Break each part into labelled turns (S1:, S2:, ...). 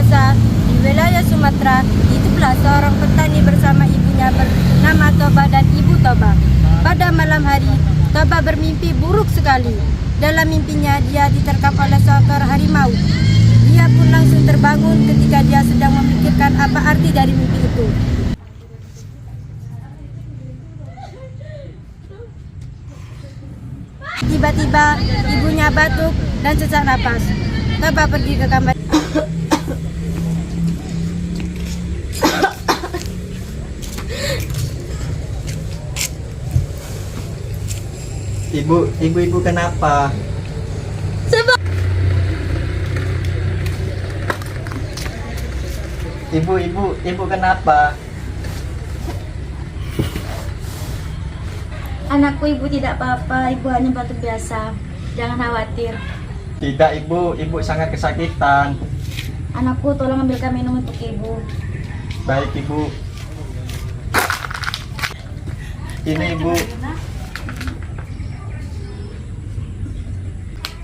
S1: biasa di wilayah Sumatera, hiduplah seorang petani bersama ibunya bernama Toba dan Ibu Toba. Pada malam hari, Toba bermimpi buruk sekali. Dalam mimpinya, dia diterkam oleh seekor harimau. Dia pun langsung terbangun ketika dia sedang memikirkan apa arti dari mimpi itu. Tiba-tiba, ibunya batuk dan sesak napas. Toba pergi ke kamar.
S2: Ibu kenapa? Ibu kenapa?
S3: Anakku, ibu tidak apa-apa, ibu hanya batuk biasa. Jangan khawatir.
S2: Tidak ibu sangat kesakitan.
S3: Anakku, tolong ambilkan minum untuk ibu.
S2: Baik ibu. Ini ibu.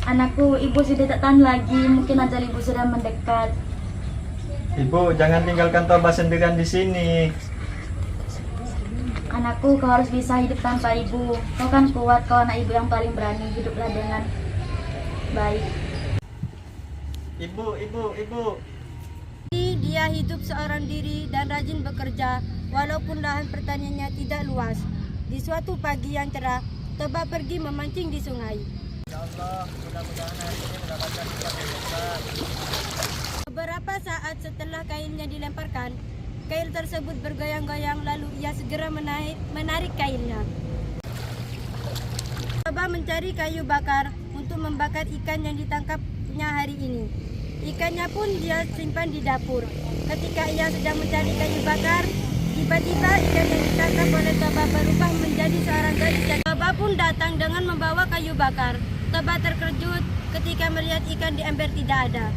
S3: Anakku, ibu sudah tak tahan lagi, mungkin ajal ibu sudah mendekat.
S2: Ibu jangan tinggalkan Toba sendirian di sini.
S3: Anakku, kau harus bisa hidup tanpa ibu. Kau kan kuat, kau anak ibu yang paling berani. Hiduplah dengan baik.
S2: Ibu.
S1: Dia hidup seorang diri dan rajin bekerja walaupun lahan pertaniannya tidak luas. Di suatu pagi yang cerah, Toba pergi memancing di sungai.
S2: Ya Allah, mudah-mudahan hari ini mendapatkan ikan yang besar.
S1: Beberapa saat setelah kailnya dilemparkan, kail tersebut bergoyang-goyang lalu ia segera menarik kailnya. Toba mencari kayu bakar untuk membakar ikan yang ditangkapnya hari ini. Ikannya pun dia simpan di dapur. Ketika ia sedang mencari kayu bakar, tiba-tiba ikan yang ditangkap oleh Toba berubah menjadi seorang gadis. Toba pun datang dengan membawa kayu bakar. Toba terkejut ketika melihat ikan di ember tidak ada.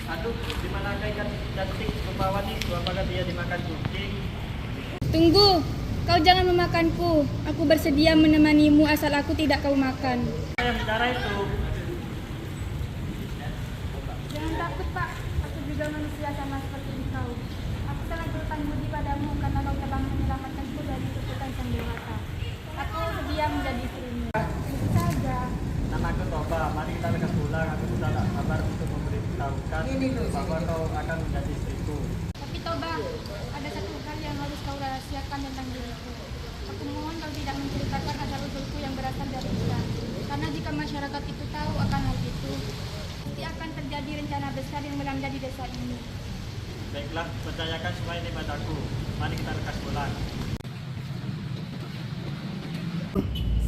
S2: Aduh, di manakah ikan cantik rupawan itu? Apakah dia dimakan kucing?
S4: Tunggu, kau jangan memakanku. Aku bersedia menemanimu asal aku tidak kau makan.
S2: Yang bicara itu.
S4: Jangan takut, Pak. Aku juga manusia sama seperti kau. Aku sangat berhutang budi padamu karena kau telah menyelamatkanku dari kutukan sang dewata. Aku sedia menjadi istrimu. Itu saja.
S2: Namaku Toba, mari kita lekas pulang. Aku sudah tak sabar untuk memberitahukan bahwa kau akan menjadi istriku.
S4: Tapi Toba, ada satu hal yang harus kau rahasiakan tentang diriku. Aku mohon kau tidak menceritakan asal-usulku yang berasal dari Islam. Karena jika masyarakat itu tahu akan hal itu, pasti akan terjadi rencana besar yang melanda di desa ini.
S2: Baiklah, percayakan semua ini padaku. Mari kita lekas pulang.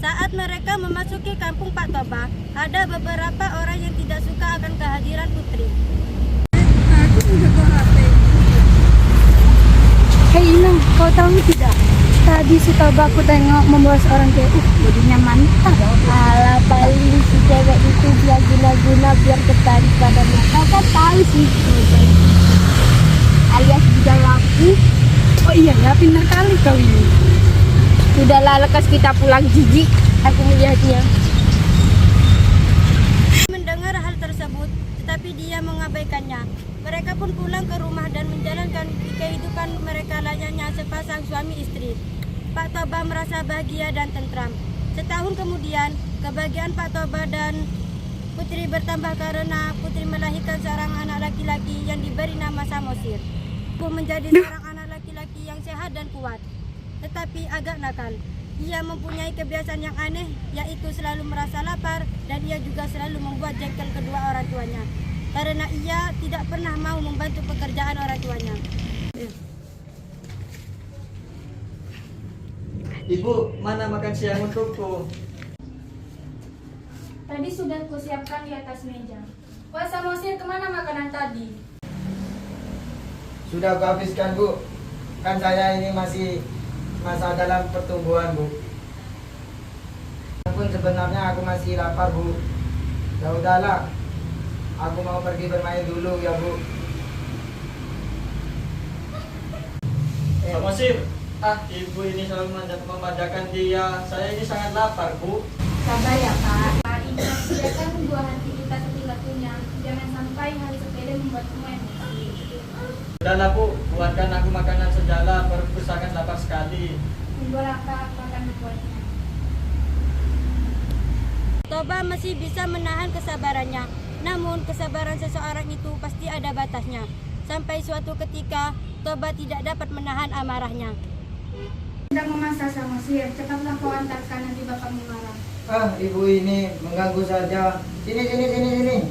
S1: Saat mereka memasuki kampung Pak Toba, ada beberapa orang yang tidak suka akan kehadiran Putri.
S3: Hei Inang, kau tahu tidak? Tadi si Toba aku tengok membawa seorang cewek. Bajunya mantap. Alah, paling si cewek itu dia guna-guna biar tertarik padanya. Kau kan tahu sih, alias juga laku.
S4: Oh iya ya, pintar kali kau ini.
S3: Sudahlah, lekas kita pulang, jijik. Aku melihatnya.
S1: Mendengar hal tersebut, tetapi dia mengabaikannya. Mereka pun pulang ke rumah dan menjalankan kehidupan mereka layaknya sepasang suami istri. Pak Toba merasa bahagia dan tentram. Setahun kemudian, kebahagiaan Pak Toba dan Putri bertambah karena Putri melahirkan seorang anak laki-laki yang diberi nama Samosir. Menjadi seorang anak laki-laki yang sehat dan kuat, tetapi agak nakal. Ia mempunyai kebiasaan yang aneh, yaitu selalu merasa lapar dan ia juga selalu membuat jengkel kedua orang tuanya karena ia tidak pernah mau membantu pekerjaan orang tuanya.
S2: Ibu, mana makan siang untukku?
S4: Tadi sudah kusiapkan di atas meja. Wah, Samosir, kemana makanan tadi?
S5: Sudah aku habiskan, Bu. Kan saya ini masih masa dalam pertumbuhan, Bu. Walaupun sebenarnya aku masih lapar, Bu. Ya udahlah. Aku mau pergi bermain dulu ya, Bu.
S2: Samosir, ibu ini selalu memanjakan dia. Saya ini sangat lapar, Bu.
S4: Sabar ya, Pak. Pak, ini sediakan buah hati kita setiap waktunya. Jangan sampai hari buat semua yang
S2: Sudahlah Bu, buatkan aku makanan sejala, perutku sangat lapar sekali.
S4: Tunggulah Kak, aku akan membuatnya.
S1: Toba masih bisa menahan kesabarannya. Namun kesabaran seseorang itu pasti ada batasnya. Sampai suatu ketika Toba tidak dapat menahan amarahnya.
S4: Sedang memasak Samosir, cepatlah kau antarkan, nanti bapakmu marah.
S5: Ah, ibu ini mengganggu saja. Sini.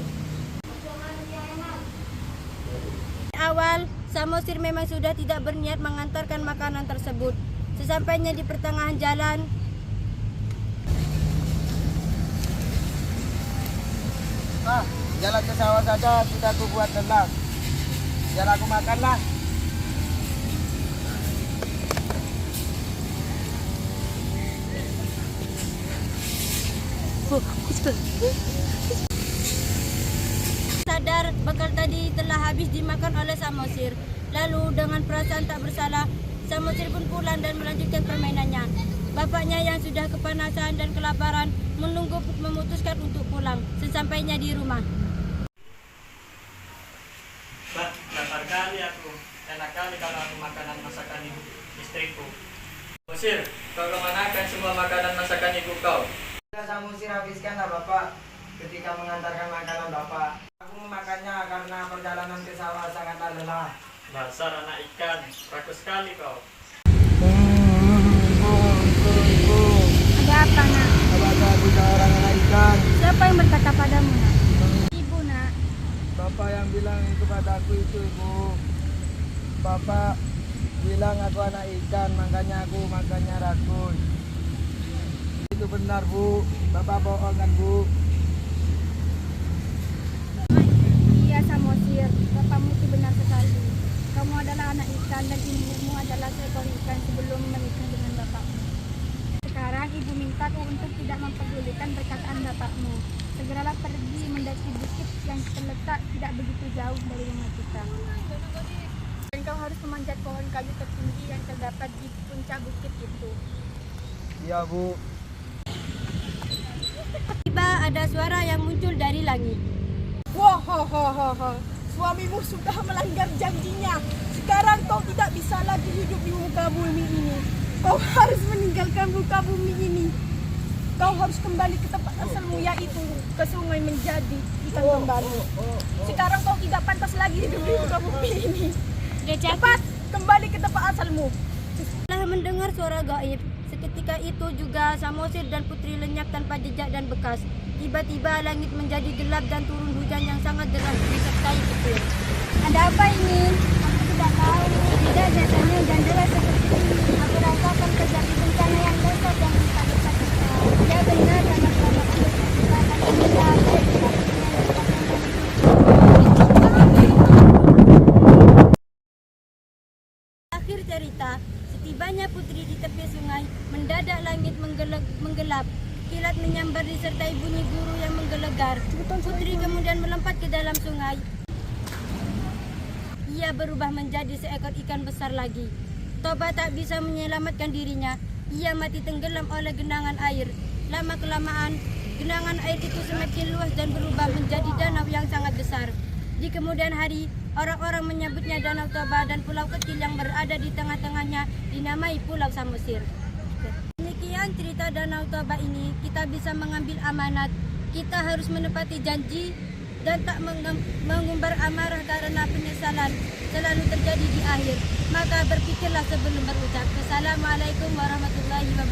S1: Awal, Samosir memang sudah tidak berniat mengantarkan makanan tersebut. Sesampainya di pertengahan jalan,
S5: Jalan ke sawah saja sudah aku buat lelah. Jalan aku makanlah.
S1: sadar bekal tadi telah habis dimakan oleh Samosir. Lalu dengan perasaan tak bersalah, Samosir pun pulang dan melanjutkan permainannya. Bapaknya yang sudah kepanasan dan kelaparan memutuskan untuk pulang sesampainya di rumah.
S2: Bah, lapar kali aku. Enak kali kalau aku makanan masakan ibu istriku. Musir, kau kemanakan semua makanan masakan ibu kau?
S5: Sudah Samosir habiskanlah Bapak ketika mengantarkan makanan Bapak. Aku memakannya karena perjalanan ke sawah sangatlah lelah.
S2: Dasar anak ikan, rakus sekali kau.
S3: Ada apa nak?
S5: Apakah aku seorang anak ikan?
S3: Siapa yang berkata padamu nak? Ibu nak.
S5: Bapak yang bilang kepadaku itu ibu. Bapak bilang aku anak ikan, makanya aku makannya rakus. Itu benar Bu, Bapak bohong kan Bu?
S3: Iya Samosir, bapakmu itu benar sekali. Kamu adalah anak ikan dan ibumu adalah seekor ikan sebelum menikah dengan bapakmu. Sekarang ibu mintaku untuk tidak memperdulikan perkataan bapakmu. Segeralah pergi mendaki bukit yang terletak tidak begitu jauh dari rumah kita. Dan kau harus memanjat pohon kayu tertinggi yang terdapat di puncak bukit itu.
S5: Iya Bu.
S1: Tiba ada suara yang muncul dari langit.
S6: Wah, suamimu sudah melanggar janjinya. Sekarang kau tidak bisa lagi hidup di muka bumi ini. Kau harus meninggalkan muka bumi ini. Kau harus kembali ke tempat asalmu, yaitu ke sungai menjadi ikan kembali. Sekarang kau tidak pantas lagi hidup di muka bumi ini. Cepat kembali ke tempat asalmu.
S1: Setelah mendengar suara gaib, seketika itu juga Samosir dan putri lenyap tanpa jejak dan bekas. Tiba-tiba langit menjadi gelap dan turun hujan yang sangat deras disertai petir.
S3: Ada apa ini? Aku tidak tahu. Tidak biasanya hujan deras seperti ini. Aku rasa akan terjadi bencana yang besar dan tak bisa kita. Ya benar, karena selama ini kita akan meninggal.
S1: Akhir cerita, setibanya putri di tepi sungai, mendadak langit menggelap. Kilat menyambar disertai bunyi guru yang menggelegar. Putri kemudian melompat ke dalam sungai. Ia berubah menjadi seekor ikan besar lagi. Toba tak bisa menyelamatkan dirinya. Ia mati tenggelam oleh genangan air. Lama-kelamaan, genangan air itu semakin luas dan berubah menjadi danau yang sangat besar. Di kemudian hari, orang-orang menyebutnya Danau Toba dan pulau kecil yang berada di tengah-tengahnya dinamai Pulau Samosir. Demikian cerita Danau Toba ini, kita bisa mengambil amanat. Kita harus menepati janji dan tak mengumbar amarah karena penyesalan selalu terjadi di akhir. Maka berpikirlah sebelum berucap. Assalamualaikum warahmatullahi wabarakatuh.